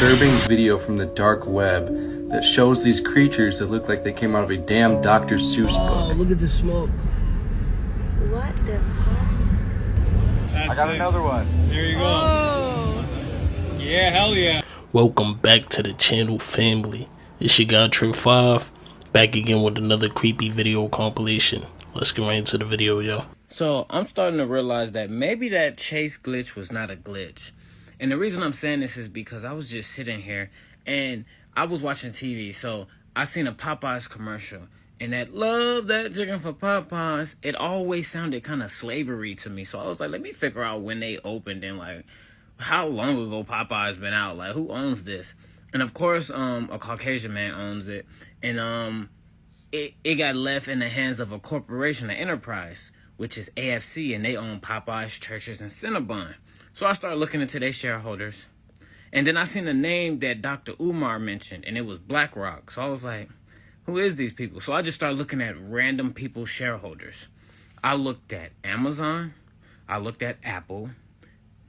disturbing video from the dark web that shows these creatures that look like they came out of a damn Dr. Seuss book. Oh, look at the smoke. What the fuck? I got another one. There you go. Oh. Yeah, hell yeah. Welcome back to the channel, family. It's your guy Trip 5, back again with another creepy video compilation. Let's get right into the video, yo. So I'm starting to realize that maybe that chase glitch was not a glitch. And the reason I'm saying this is because I was just sitting here and I was watching TV. So I seen a Popeyes commercial. And that love that chicken for Popeyes, it always sounded kind of slavery to me. So I was like, let me figure out when they opened and like how long ago Popeyes been out. Like, who owns this? And of course, a Caucasian man owns it. And it got left in the hands of a corporation, an enterprise, which is AFC, and they own Popeyes, Churches, and Cinnabon. So I started looking into their shareholders. And then I seen a name that Dr. Umar mentioned, and it was BlackRock. So I was like, who is these people? So I just started looking at random people's shareholders. I looked at Amazon. I looked at Apple,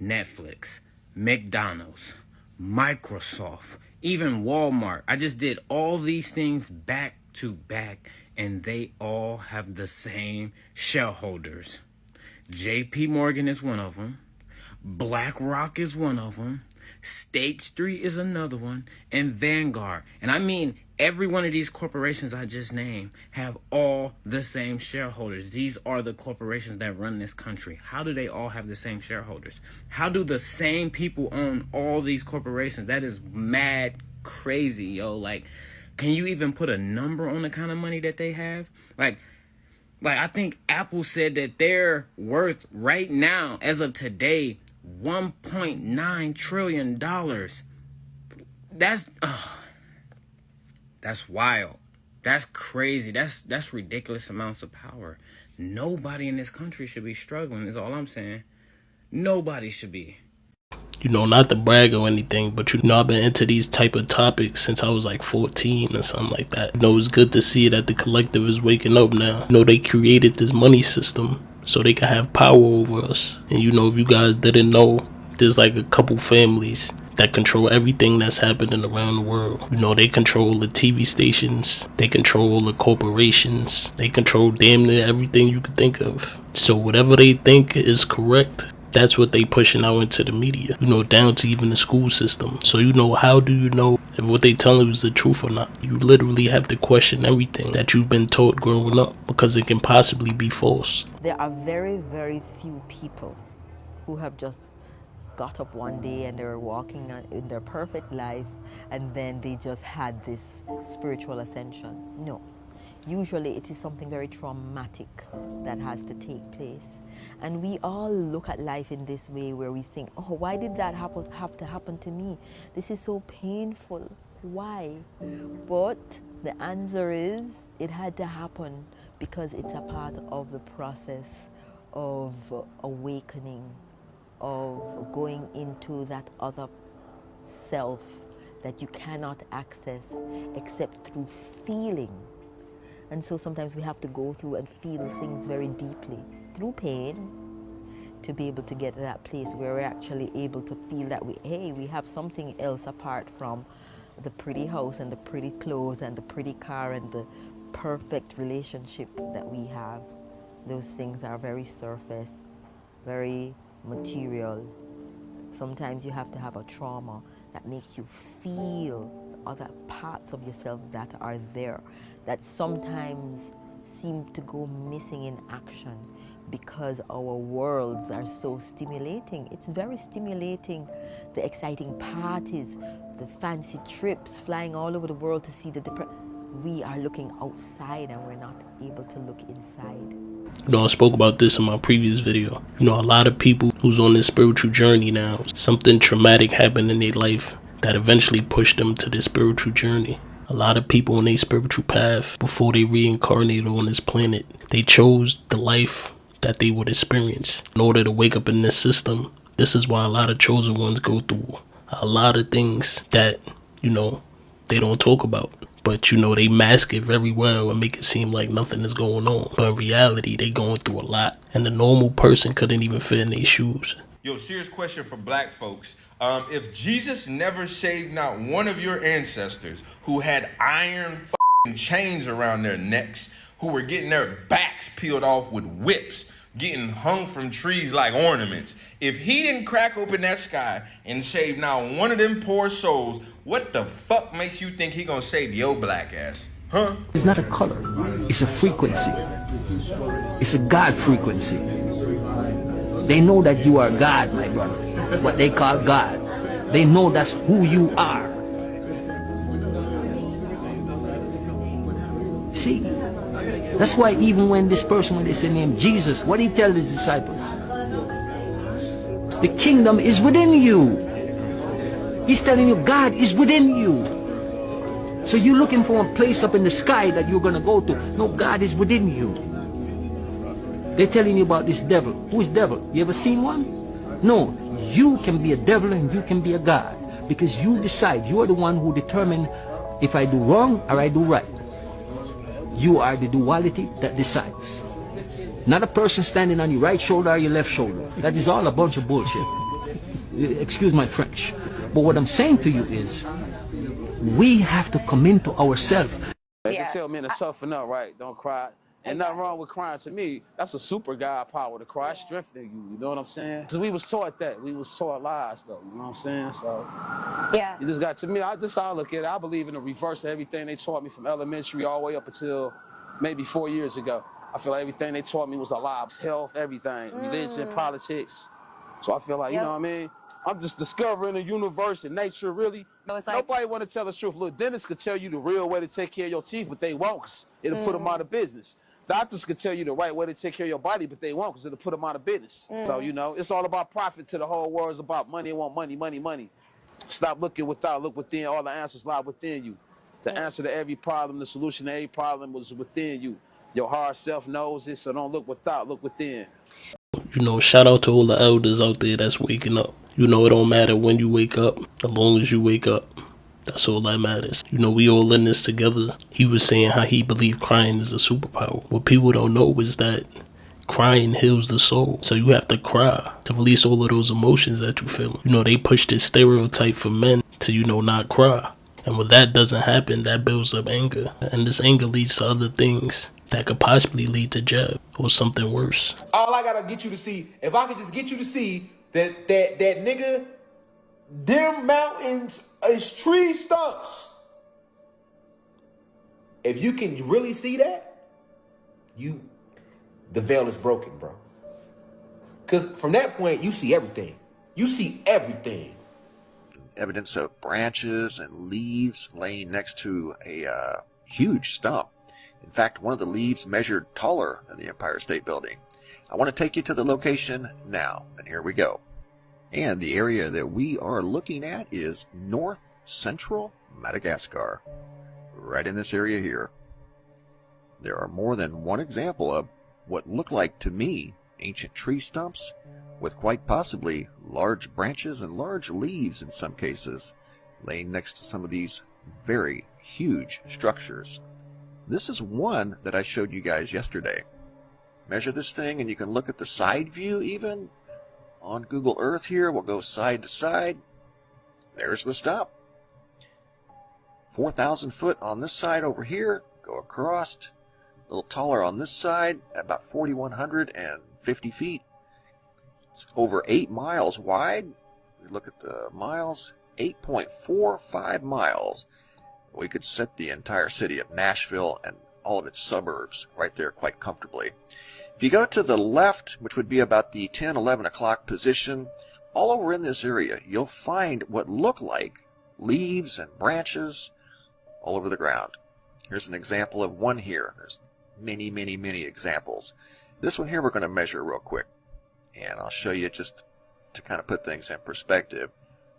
Netflix, McDonald's, Microsoft, even Walmart. I just did all these things back to back, and they all have the same shareholders. JP Morgan is one of them. BlackRock is one of them. State Street is another one. And Vanguard. And I mean, every one of these corporations I just named have all the same shareholders. These are the corporations that run this country. How do they all have the same shareholders? How do the same people own all these corporations? That is mad crazy, yo. Like, can you even put a number on the kind of money that they have? Like I think Apple said that they're worth right now, as of today, $1.9 trillion. That's wild. That's crazy. That's ridiculous amounts of power. Nobody in this country should be struggling, is all I'm saying. Nobody should be. You know, not to brag or anything, but you know, I've been into these type of topics since I was like 14 or something like that. You know, it's good to see that the collective is waking up now. You know, they created this money system so they can have power over us. And you know, if you guys didn't know, there's like a couple families that control everything that's happening around the world. You know, they control the TV stations, they control the corporations, they control damn near everything you could think of. So whatever they think is correct, that's what they pushing out into the media, you know, down to even the school system. So, you know, how do you know if what they telling you is the truth or not? You literally have to question everything that you've been taught growing up, because it can possibly be false. There are very, very few people who have just got up one day and they were walking in their perfect life and then they just had this spiritual ascension. No. Usually it is something very traumatic that has to take place. And we all look at life in this way where we think, oh, why did that have to happen to me? This is so painful. Why? But the answer is it had to happen because it's a part of the process of awakening, of going into that other self that you cannot access except through feeling. And so sometimes we have to go through and feel things very deeply through pain to be able to get to that place where we're actually able to feel that we have something else apart from the pretty house and the pretty clothes and the pretty car and the perfect relationship that we have. Those things are very surface, very material. Sometimes you have to have a trauma that makes you feel other parts of yourself that are there, that sometimes seem to go missing in action because our worlds are so stimulating. It's very stimulating, the exciting parties, the fancy trips, flying all over the world to see the we are looking outside and we're not able to look inside. You know, I spoke about this in my previous video. You know, a lot of people who's on this spiritual journey now, something traumatic happened in their life that eventually pushed them to this spiritual journey. A lot of people on their spiritual path, before they reincarnated on this planet, they chose the life that they would experience in order to wake up in this system. This is why a lot of chosen ones go through a lot of things that, you know, they don't talk about. But, you know, they mask it very well and make it seem like nothing is going on. But in reality, they going through a lot. And the normal person couldn't even fit in their shoes. Yo, serious question for black folks. If Jesus never saved not one of your ancestors who had iron chains around their necks, who were getting their backs peeled off with whips, getting hung from trees like ornaments, if he didn't crack open that sky and save not one of them poor souls, what the fuck makes you think he gonna save your black ass? Huh? It's not a color, it's a frequency. It's a God frequency. They know that you are God, my brother. What they call God. They know that's who you are. See? That's why even when this person, when they say name Jesus, what he tell his disciples? The kingdom is within you. He's telling you God is within you. So you're looking for a place up in the sky that you're going to go to. No, God is within you. They're telling you about this devil. Who is devil? You ever seen one? No, you can be a devil and you can be a God. Because you decide. You are the one who determine if I do wrong or I do right. You are the duality that decides. Not a person standing on your right shoulder or your left shoulder. That is all a bunch of bullshit. Excuse my French. But what I'm saying to you is, we have to come into ourselves. They tell men to suffer up, right? Don't cry. And nothing wrong with crying to me. That's a super God power to cry. It's strengthening you, you know what I'm saying? Because we was taught that. We was taught lies, though, you know what I'm saying? So, Yeah. you just got to me. This how I look at it. I believe in the reverse of everything they taught me from elementary all the way up until maybe 4 years ago. I feel like everything they taught me was a lie. Health, everything, religion, politics. So I feel like, you know what I mean? I'm just discovering the universe and nature, really. So it's like, Nobody want to tell the truth. Look, dentists could tell you the real way to take care of your teeth, but they won't, 'cause it'll put them out of business. Doctors could tell you the right way to take care of your body, but they won't, because it'll put them out of business. So, you know, it's all about profit to the whole world. It's about money. They want money, money, money. Stop looking without, look within. All the answers lie within you. The answer to every problem, the solution to every problem was within you. Your hard self knows it, so don't look without, look within. You know, shout out to all the elders out there that's waking up. You know, it don't matter when you wake up, as long as you wake up. That's all that matters. You know, we all in this together. He was saying how he believed crying is a superpower. What people don't know is that crying heals the soul. So you have to cry to release all of those emotions that you feel. You know, they push this stereotype for men to, you know, not cry. And when that doesn't happen, that builds up anger. And this anger leads to other things that could possibly lead to jail or something worse. All I gotta get you to see, if I could just get you to see that nigga, them mountains is tree stumps. If you can really see that, the veil is broken, bro. Because from that point, you see everything. You see everything. Evidence of branches and leaves laying next to a huge stump. In fact, one of the leaves measured taller than the Empire State Building. I want to take you to the location now, and here we go. And the area that we are looking at is north central Madagascar, right in this area here. There are more than one example of what look like to me ancient tree stumps with quite possibly large branches and large leaves in some cases, laying next to some of these very huge structures. This is one that I showed you guys yesterday. Measure this thing and you can look at the side view even. On Google Earth here, we'll go side to side. There's the stump. 4,000 foot on this side over here. Go across. A little taller on this side, at about 4,150 feet. It's over 8 miles wide. We look at the miles, 8.45 miles. We could set the entire city of Nashville and all of its suburbs right there quite comfortably. If you go to the left, which would be about the 10, 11 o'clock position, all over in this area, you'll find what look like leaves and branches all over the ground. Here's an example of one here. There's many, many, many examples. This one here we're going to measure real quick. And I'll show you just to kind of put things in perspective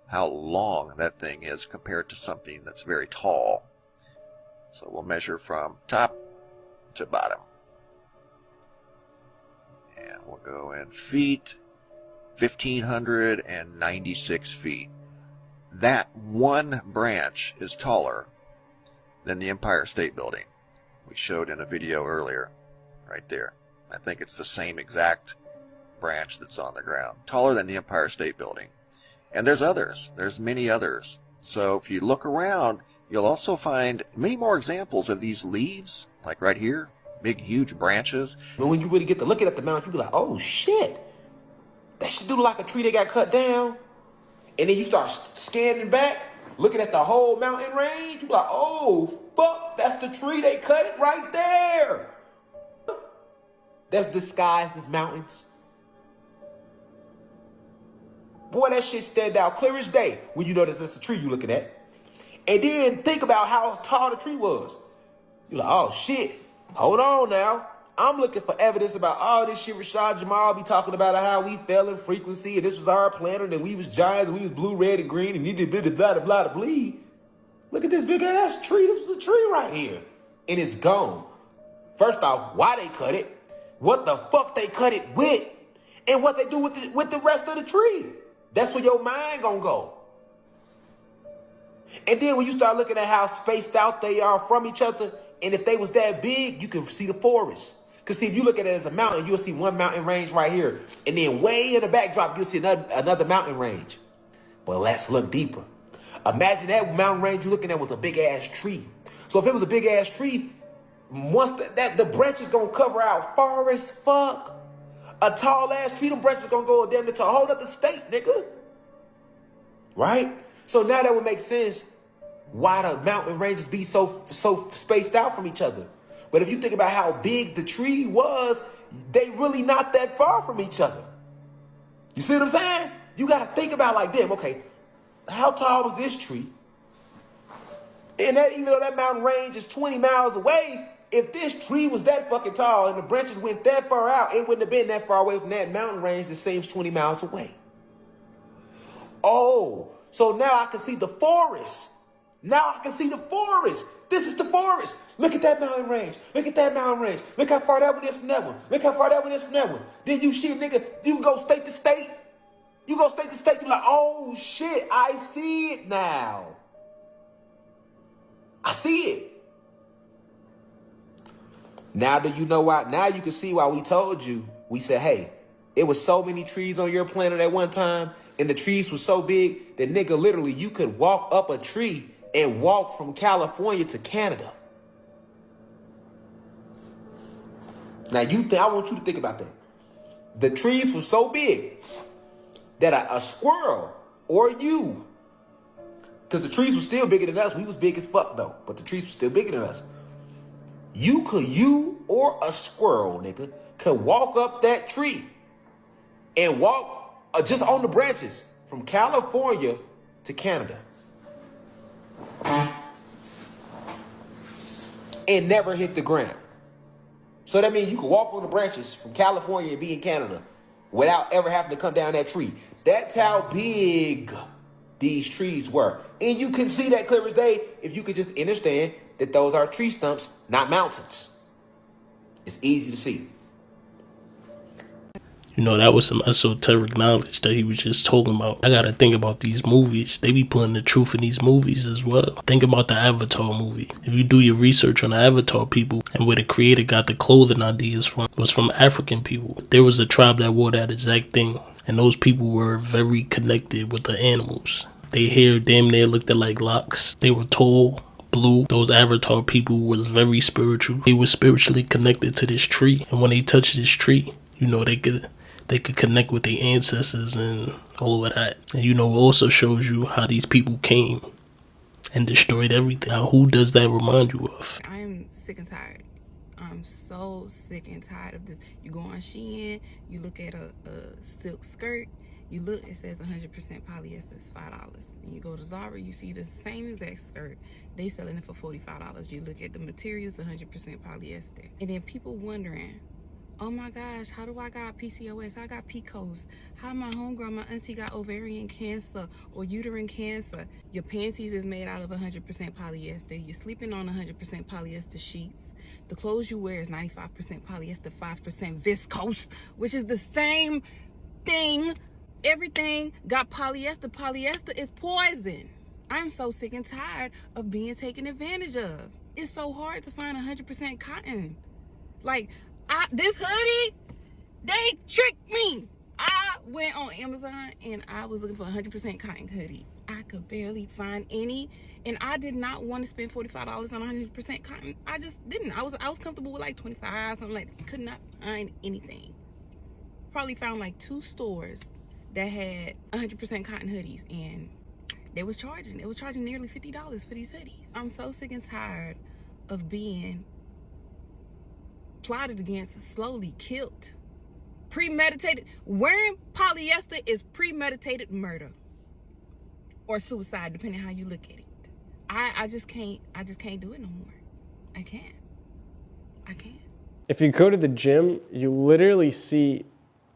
how long that thing is compared to something that's very tall. So we'll measure from top to bottom. And we'll go in feet, 1,596 feet. That one branch is taller than the Empire State Building we showed in a video earlier, right there. I think it's the same exact branch that's on the ground, taller than the Empire State Building. And there's others. There's many others. So if you look around, you'll also find many more examples of these leaves, like right here, big, huge branches. But when you really get to looking at the mountain, you be like, oh shit, that shit do look like a tree that got cut down. And then you start scanning back, looking at the whole mountain range. You be like, oh fuck, that's the tree they cut right there. That's disguised as mountains. Boy, that shit stand out clear as day when you notice that's the tree you looking at. And then think about how tall the tree was. You're like, oh shit, hold on now. I'm looking for evidence about all this shit Rashad Jamal be talking about how we fell in frequency and this was our planet and we was giants and we was blue, red, and green and you did blah, blah, blah, blah, bleed. Look at this big ass tree. This was a tree right here. And it's gone. First off, why they cut it? What the fuck they cut it with? And what they do with the rest of the tree? That's where your mind gonna go. And then when you start looking at how spaced out they are from each other, and if they was that big, you can see the forest. Because see, if you look at it as a mountain, you'll see one mountain range right here. And then way in the backdrop, you'll see another mountain range. But let's look deeper. Imagine that mountain range you're looking at was a big ass tree. So if it was a big ass tree, once the branches gonna cover out far as fuck. A tall ass tree, them branches gonna go damn near to a whole other state, nigga. Right? So now that would make sense why the mountain ranges be so spaced out from each other. But if you think about how big the tree was, they really not that far from each other. You see what I'm saying? You gotta think about like, damn, okay, how tall was this tree? And that, even though that mountain range is 20 miles away, if this tree was that fucking tall and the branches went that far out, it wouldn't have been that far away from that mountain range that seems 20 miles away. Oh, so now I can see the forest. Now I can see the forest. This is the forest. Look at that mountain range. Look at that mountain range. Look how far that one is from that one. Look how far that one is from that one. Then you see, nigga, you can go state to state. You go state to state, you're like, oh shit, I see it now. I see it. Now do you know why? Now you can see why we told you. We said, hey, it was so many trees on your planet at one time, and the trees were so big that, nigga, literally you could walk up a tree and walk from California to Canada. Now I want you to think about that. The trees were so big that a squirrel or you, because the trees were still bigger than us. We was big as fuck though, but the trees were still bigger than us. You or a squirrel, nigga, could walk up that tree and walk just on the branches from California to Canada and never hit the ground. So that means you can walk on the branches from California and be in Canada without ever having to come down that tree. That's how big these trees were. And you can see that clear as day if you could just understand that those are tree stumps, not mountains. It's easy to see. You know, that was some esoteric knowledge that he was just talking about. I gotta think about these movies. They be putting the truth in these movies as well. Think about the Avatar movie. If you do your research on the Avatar people and where the creator got the clothing ideas from, was from African people. There was a tribe that wore that exact thing. And those people were very connected with the animals. Their hair damn near looked like locks. They were tall, blue. Those Avatar people was very spiritual. They were spiritually connected to this tree. And when they touched this tree, you know, they could connect with their ancestors and all of that. And you know, it also shows you how these people came and destroyed everything. Now, who does that remind you of? I am sick and tired. I'm so sick and tired of this. You go on Shein, you look at a silk skirt, you look, it says 100% polyester, it's $5. And you go to Zara, you see the same exact skirt, they selling it for $45. You look at the materials, 100% polyester. And then people wondering, oh my gosh, how do I got PCOS? I got PCOS. How my homegirl, my auntie got ovarian cancer or uterine cancer. Your panties is made out of 100% polyester. You're sleeping on 100% polyester sheets. The clothes you wear is 95% polyester, 5% viscose, which is the same thing. Everything got polyester. Polyester is poison. I'm so sick and tired of being taken advantage of. It's so hard to find 100% cotton. Like, this hoodie, they tricked me. I went on Amazon and I was looking for 100% cotton hoodie. I could barely find any, and I did not want to spend $45 on 100% cotton. I just didn't. I was comfortable with like 25, something like that. Could not find anything. Probably found like 2 stores that had 100% cotton hoodies, and they was charging nearly $50 for these hoodies. I'm so sick and tired of being plotted against, slowly killed, premeditated. Wearing polyester is premeditated murder or suicide, depending how you look at it. I just can't do it no more. I can't. If you go to the gym, you literally see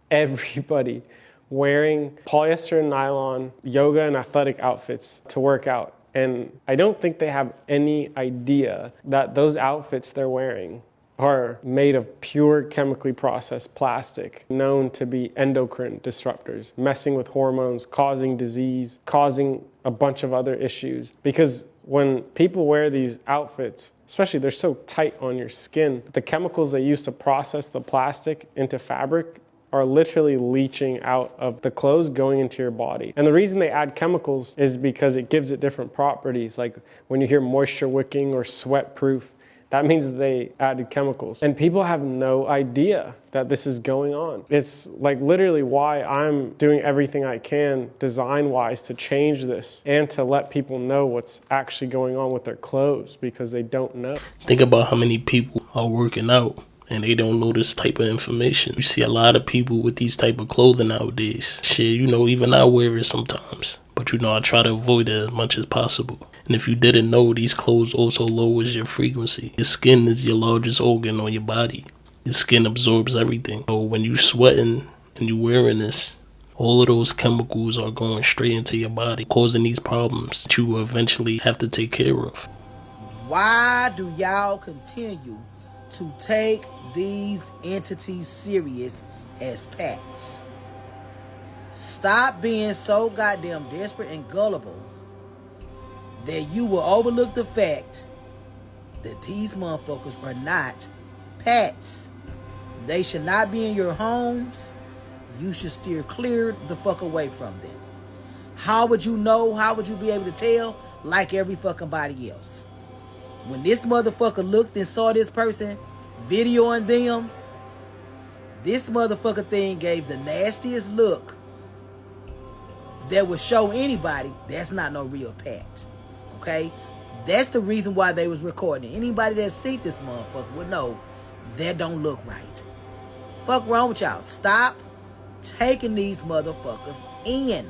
everybody wearing polyester and nylon yoga and athletic outfits to work out. And I don't think they have any idea that those outfits they're wearing are made of pure chemically processed plastic, known to be endocrine disruptors, messing with hormones, causing disease, causing a bunch of other issues. Because when people wear these outfits, especially they're so tight on your skin, the chemicals they use to process the plastic into fabric are literally leaching out of the clothes going into your body. And the reason they add chemicals is because it gives it different properties. Like when you hear moisture wicking or sweat proof, that means they added chemicals. And people have no idea that this is going on. It's like literally why I'm doing everything I can design-wise to change this and to let people know what's actually going on with their clothes, because they don't know. Think about how many people are working out and they don't know this type of information. You see a lot of people with these type of clothing nowadays. Shit, you know, even I wear it sometimes. But you know, I try to avoid it as much as possible. And if you didn't know, these clothes also lowers your frequency. Your skin is your largest organ on your body. Your skin absorbs everything. So when you sweating and you wearing this, all of those chemicals are going straight into your body, causing these problems that you will eventually have to take care of. Why do y'all continue to take these entities serious as pets? Stop being so goddamn desperate and gullible that you will overlook the fact that these motherfuckers are not pets. They should not be in your homes. You should steer clear the fuck away from them. How would you know? How would you be able to tell? Like every fucking body else. When this motherfucker looked and saw this person videoing them, this motherfucker thing gave the nastiest look that would show anybody that's not no real pet. Okay? That's the reason why they was recording. Anybody that see this motherfucker would know that don't look right. Fuck wrong with y'all. Stop taking these motherfuckers in.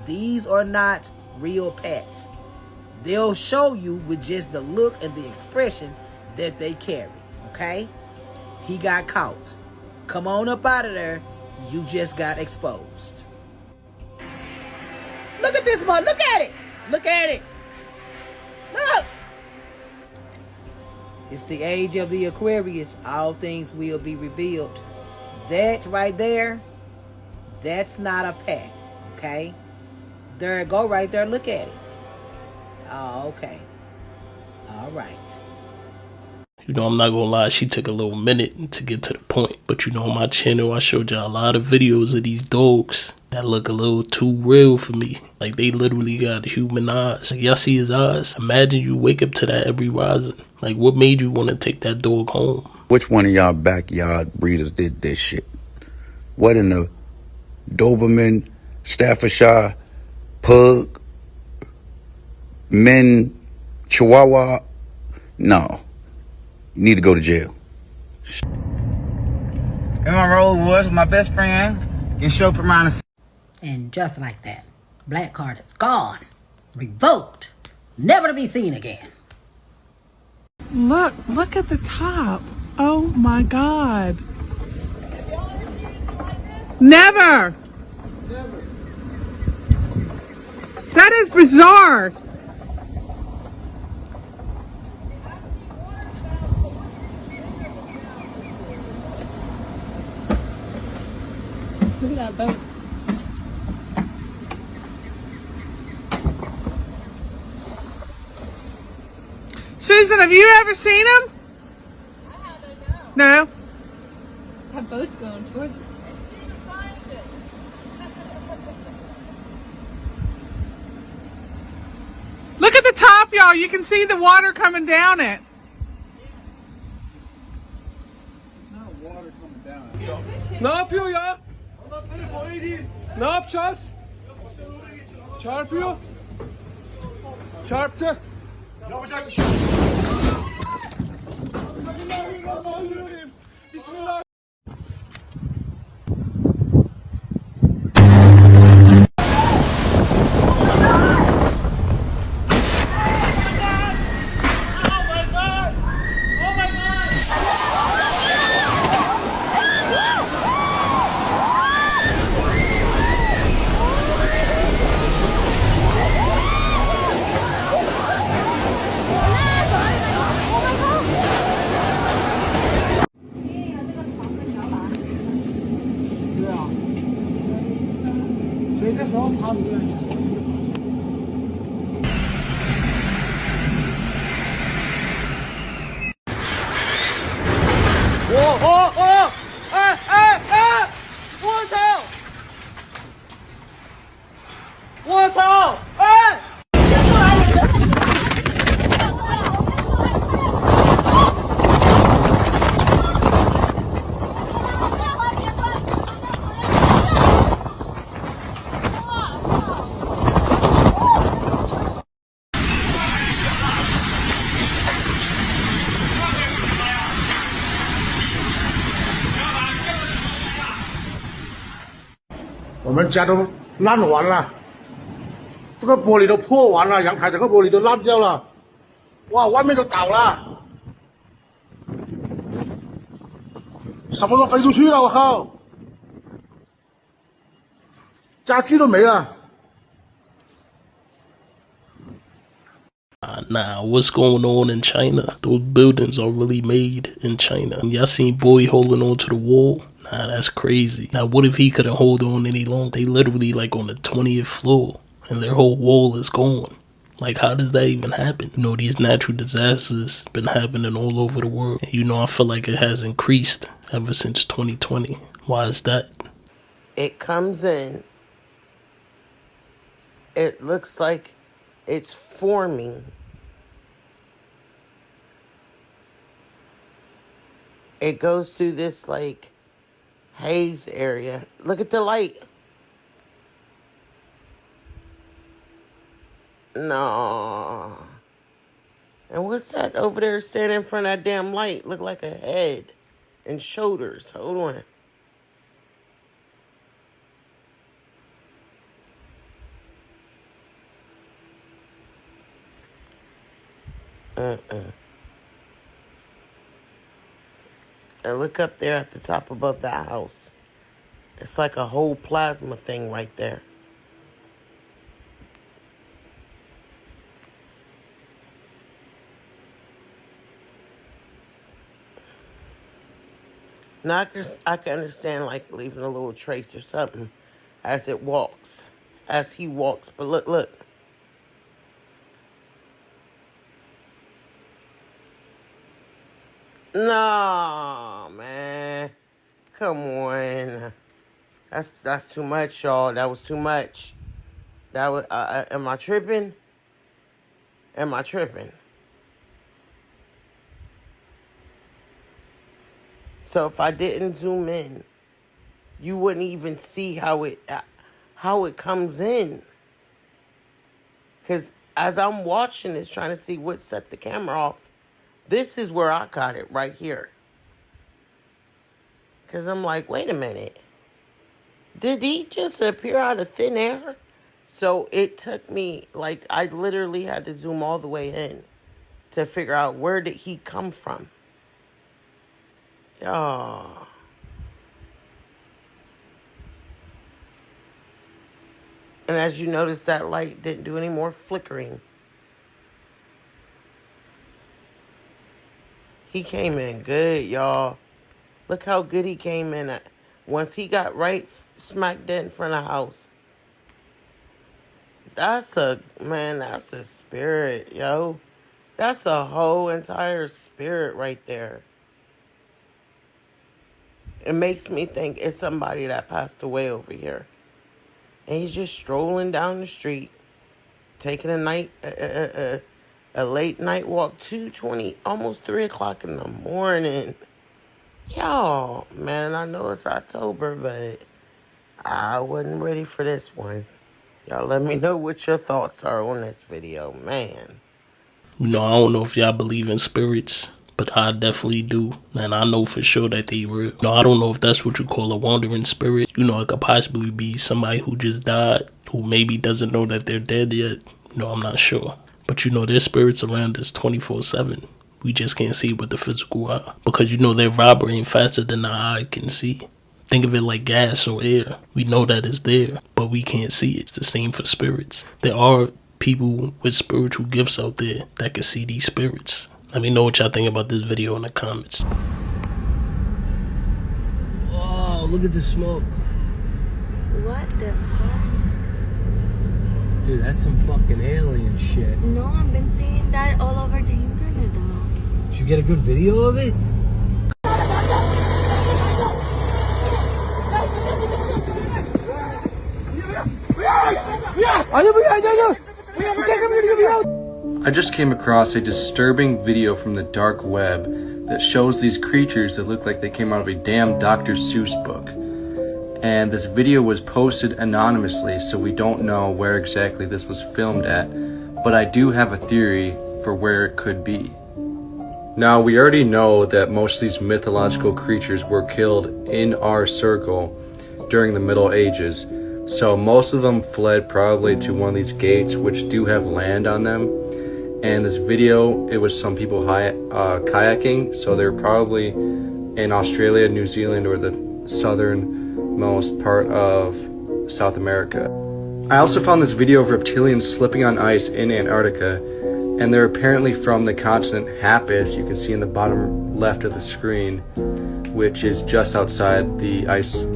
These are not real pets. They'll show you with just the look and the expression that they carry. Okay? He got caught. Come on up out of there. You just got exposed. Look at this one. Look at it. Look at it. Look. It's the age of the Aquarius. All things will be revealed. That right there, that's not a pet. Okay? There, go right there. Look at it. Oh, okay. All right. You know, I'm not gonna lie, she took a little minute to get to the point. But you know, on my channel, I showed y'all a lot of videos of these dogs that look a little too real for me. Like, they literally got human eyes. Like, y'all see his eyes? Imagine you wake up to that every rising. Like, what made you want to take that dog home? Which one of y'all backyard breeders did this shit? What in the Doberman, Staffordshire, Pug, Men, Chihuahua? No. You need to go to jail. In my road was my best friend and showed from around the. And just like that, black card is gone, revoked, never to be seen again. Look at the top. Oh my God. Never. That is bizarre. Look at that boat. Susan, have you ever seen him? I haven't, no. That boat's going towards it. up, y'all. You can see the water coming down it. Ne yapıyor ya? Ne yapacağız? Çarpıyor. Çarptı. Yapacak bir şey yok. Bismillah.我们家都烂完了，这个玻璃都破完了，阳台整个玻璃都烂掉了，哇，外面都倒了，什么都飞出去了，我靠，家具都没了。 Nah, what's going on in China? Those buildings are really made in China. Y'all seen boy holding on to the wall? Nah, that's crazy. Now, what if he couldn't hold on any longer? They literally like on the 20th floor and their whole wall is gone. Like, how does that even happen? You know, these natural disasters been happening all over the world. And, you know, I feel like it has increased ever since 2020. Why is that? It comes in. It looks like it's forming. It goes through this like haze area. Look at the light. No. And what's that over there standing in front of that damn light? Look like a head and shoulders. Hold on. And look up there at the top above the house. It's like a whole plasma thing right there. Now I can understand like leaving a little trace or something as it walks, as he walks. But look. No, man. Come on. That's too much, y'all. That was too much. That was. Am I tripping? Am I tripping? So if I didn't zoom in, you wouldn't even see how it comes in. Because as I'm watching this, trying to see what set the camera off, this is where I caught it, right here. Because I'm like, wait a minute. Did he just appear out of thin air? So it took me, like, I literally had to zoom all the way in to figure out where did he come from. Oh. And as you notice, that light didn't do any more flickering. He came in good, y'all. Look how good he came in. Once he got right smack dead in front of the house. That's a spirit, yo. That's a whole entire spirit right there. It makes me think it's somebody that passed away over here. And he's just strolling down the street, taking a A late night walk, 2:20, almost 3 o'clock in the morning. Y'all, man, I know it's October, but I wasn't ready for this one. Y'all let me know what your thoughts are on this video, man. You know, I don't know if y'all believe in spirits, but I definitely do. And I know for sure that they real. No, I don't know if that's what you call a wandering spirit. You know, it could possibly be somebody who just died, who maybe doesn't know that they're dead yet. You know, I'm not sure. But you know, there's spirits around us 24/7. We just can't see with the physical eye. Because you know, they're vibrating faster than the eye can see. Think of it like gas or air. We know that it's there, but we can't see it. It's the same for spirits. There are people with spiritual gifts out there that can see these spirits. Let me know what y'all think about this video in the comments. Oh, look at the smoke. What the fuck? Dude, that's some fucking alien shit. No, I've been seeing that all over the internet though. Did you get a good video of it? I just came across a disturbing video from the dark web that shows these creatures that look like they came out of a damn Dr. Seuss book. And this video was posted anonymously, so we don't know where exactly this was filmed at, but I do have a theory for where it could be. Now, we already know that most of these mythological creatures were killed in our circle during the Middle Ages, so most of them fled probably to one of these gates which do have land on them. And this video, it was some people kayaking, so they're probably in Australia, New Zealand, or the southernmost part of South America. I also found this video of reptilians slipping on ice in Antarctica, and they're apparently from the continent Happus, you can see in the bottom left of the screen, which is just outside the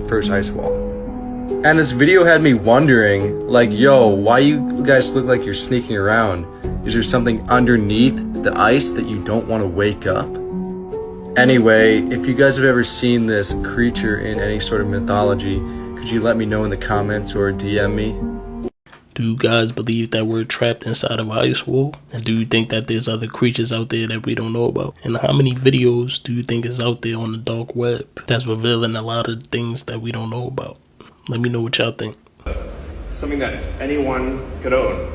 first ice wall. And this video had me wondering, like, yo, why you guys look like you're sneaking around? Is there something underneath the ice that you don't want to wake up? Anyway, if you guys have ever seen this creature in any sort of mythology, could you let me know in the comments or DM me? Do you guys believe that we're trapped inside of an ice wall? And do you think that there's other creatures out there that we don't know about? And how many videos do you think is out there on the dark web that's revealing a lot of things that we don't know about? Let me know what y'all think. Something that anyone could own.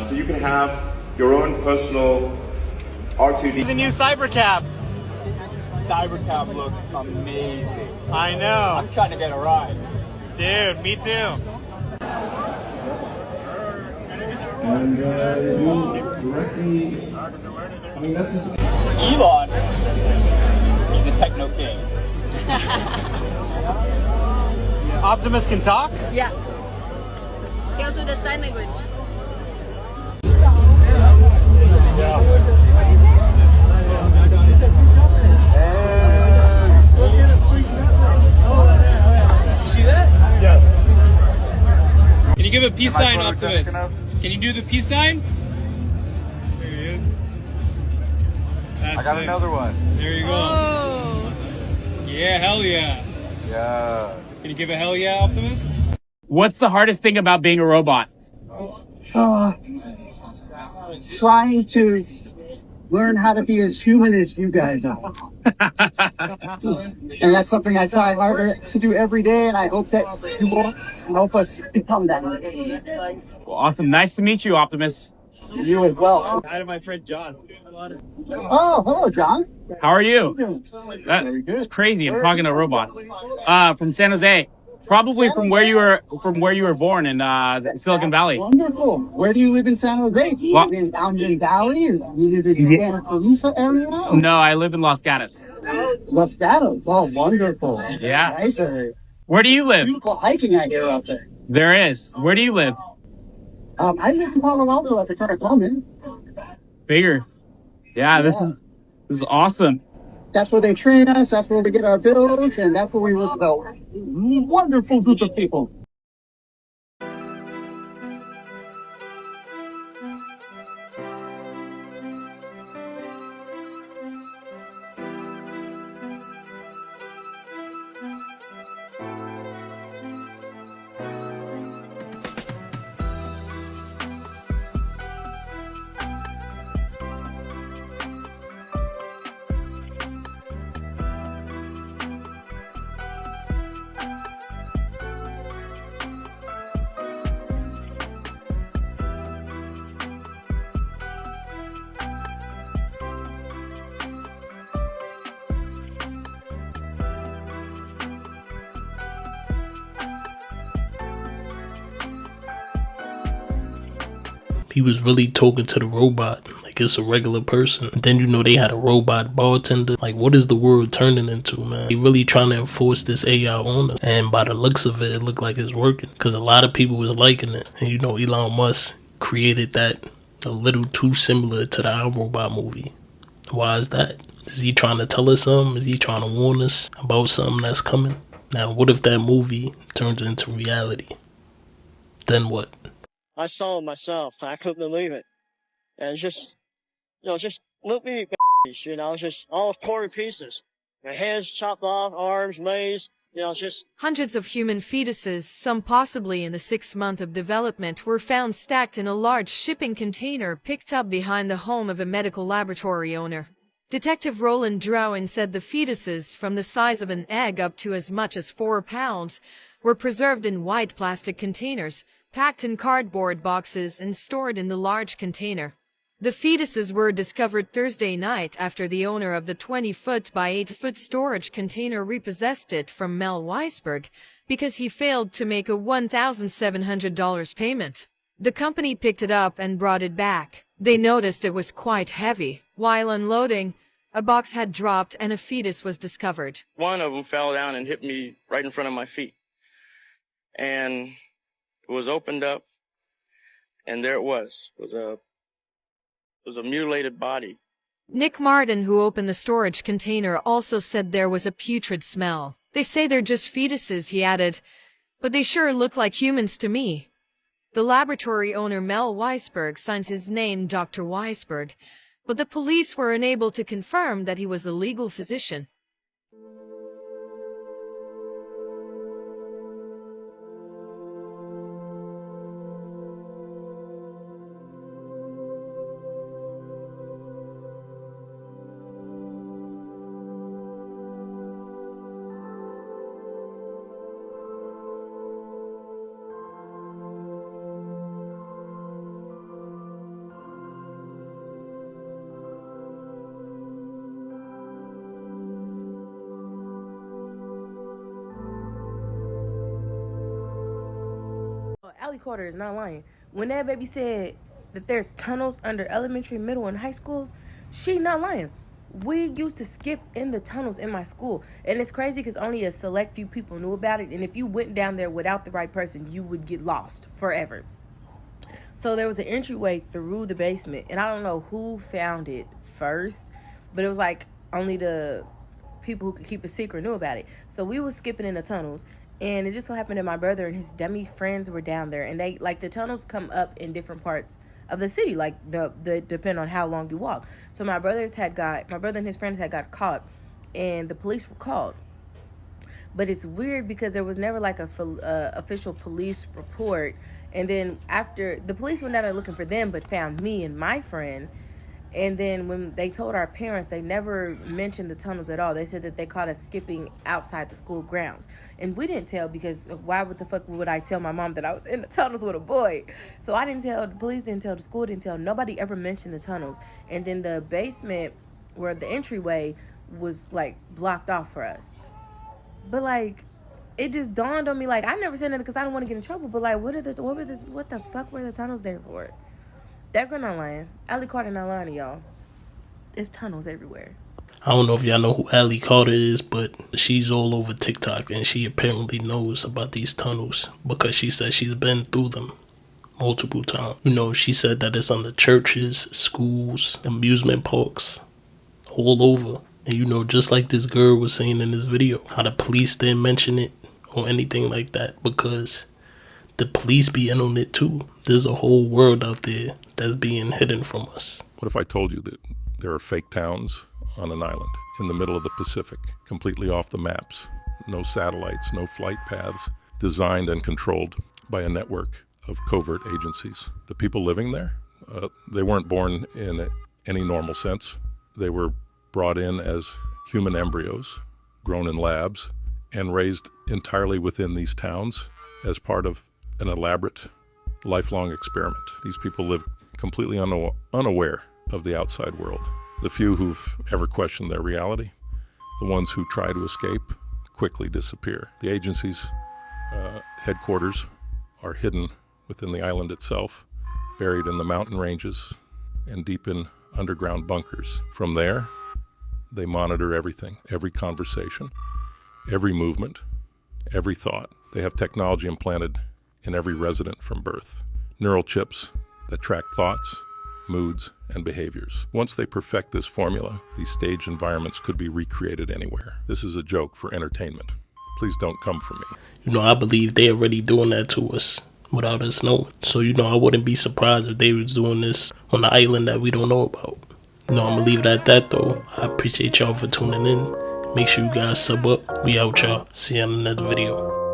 So you can have your own personal R2D. The new Cybercab. Cybercab looks amazing. I know. I'm trying to get a ride. Dude, me too. And directly, I mean, that's just Elon. He's a techno king. Optimus can talk? Yeah. He also does sign language. See that? Yes. Can you give a peace sign, Optimus? Can you do the peace sign? There he is. That's I got another one. There you go. Oh. Yeah, hell yeah. Yeah. Can you give a hell yeah, Optimus? What's the hardest thing about being a robot? Trying to learn how to be as human as you guys are. And that's something I try harder to do every day, and I hope that you will help us become that. Well, awesome. Nice to meet you, Optimus. You as well. Hi to my friend John. Oh, hello, John. How are you? That's crazy. I'm talking to a robot. From San Jose. Probably from where you were born in Silicon Valley. Wonderful. Where do you live in San Jose? Do you live in Mountain Valley? You live in the Santa Cruz area? No, I live in Los Gatos. Los Gatos. Oh, wonderful. Yeah. Nice area. Where do you live? Beautiful hiking I hear out there. There is. Where do you live? I live in Palo Alto at the current moment. Bigger. Yeah, this is awesome. That's where they train us, that's where we get our bills, and that's where we work with a wonderful group of people. He was really talking to the robot like it's a regular person. And then, you know, they had a robot bartender. Like, what is the world turning into, man? They really trying to enforce this AI on us. And by the looks of it, it looked like it's working. Because a lot of people was liking it. And, you know, Elon Musk created that a little too similar to the iRobot movie. Why is that? Is he trying to tell us something? Is he trying to warn us about something that's coming? Now, what if that movie turns into reality? Then what? I saw it myself. I couldn't believe it. And it's just, you know, just little you know, just all torn in pieces. Their heads chopped off, arms, legs, you know, just... Hundreds of human fetuses, some possibly in the 6th month of development, were found stacked in a large shipping container picked up behind the home of a medical laboratory owner. Detective Roland Drowen said the fetuses, from the size of an egg up to as much as 4 pounds, were preserved in white plastic containers, packed in cardboard boxes and stored in the large container. The fetuses were discovered Thursday night after the owner of the 20-foot by 8-foot storage container repossessed it from Mel Weisberg because he failed to make a $1,700 payment. The company picked it up and brought it back. They noticed it was quite heavy. While unloading, a box had dropped and a fetus was discovered. One of them fell down and hit me right in front of my feet. And it was opened up, and there it was. It was a mutilated body. Nick Martin, who opened the storage container, also said there was a putrid smell. They say they're just fetuses, he added, but they sure look like humans to me. The laboratory owner Mel Weisberg signs his name Dr. Weisberg, but the police were unable to confirm that he was a legal physician. Allie Carter is not lying. When that baby said that there's tunnels under elementary, middle, and high schools, she not lying. We used to skip in the tunnels in my school. And it's crazy because only a select few people knew about it. And if you went down there without the right person, you would get lost forever. So there was an entryway through the basement. And I don't know who found it first, but it was like only the people who could keep a secret knew about it. So we were skipping in the tunnels. And it just so happened that my brother and his dummy friends were down there. And they, like, the tunnels come up in different parts of the city, like, the depend on how long you walk. So my brother and his friends had got caught, and the police were called. But it's weird because there was never, like, a official police report. And then after, the police went down there looking for them, but found me and my friend. And then when they told our parents, they never mentioned the tunnels at all. They said that they caught us skipping outside the school grounds. And we didn't tell because why would the fuck would I tell my mom that I was in the tunnels with a boy? So I didn't tell, the police didn't tell, the school didn't tell. Nobody ever mentioned the tunnels. And then the basement where the entryway was, like, blocked off for us. But, like, it just dawned on me, like, I never said nothing because I don't want to get in trouble. But, like, what the fuck were the tunnels there for? That girl not lying. Allie Carter not lying to y'all. There's tunnels everywhere. I don't know if y'all know who Allie Carter is, but she's all over TikTok and she apparently knows about these tunnels because she said she's been through them multiple times. You know, she said that it's under churches, schools, amusement parks, all over. And you know, just like this girl was saying in this video, how the police didn't mention it or anything like that because the police be in on it too. There's a whole world out there that's being hidden from us. What if I told you that there are fake towns on an island in the middle of the Pacific, completely off the maps, no satellites, no flight paths, designed and controlled by a network of covert agencies? The people living there, they weren't born in any normal sense. They were brought in as human embryos, grown in labs, and raised entirely within these towns as part of an elaborate, lifelong experiment. These people live completely unaware of the outside world. The few who've ever questioned their reality, the ones who try to escape, quickly disappear. The agency's headquarters are hidden within the island itself, buried in the mountain ranges and deep in underground bunkers. From there, they monitor everything, every conversation, every movement, every thought. They have technology implanted in every resident from birth. Neural chips that track thoughts, moods, and behaviors. Once they perfect this formula, these staged environments could be recreated anywhere. This is a joke for entertainment. Please don't come for me. You know, I believe they're already doing that to us without us knowing. So, you know, I wouldn't be surprised if they was doing this on the island that we don't know about. You know, I'm gonna leave it at that though. I appreciate y'all for tuning in. Make sure you guys sub up. We out, y'all. See you in the next video.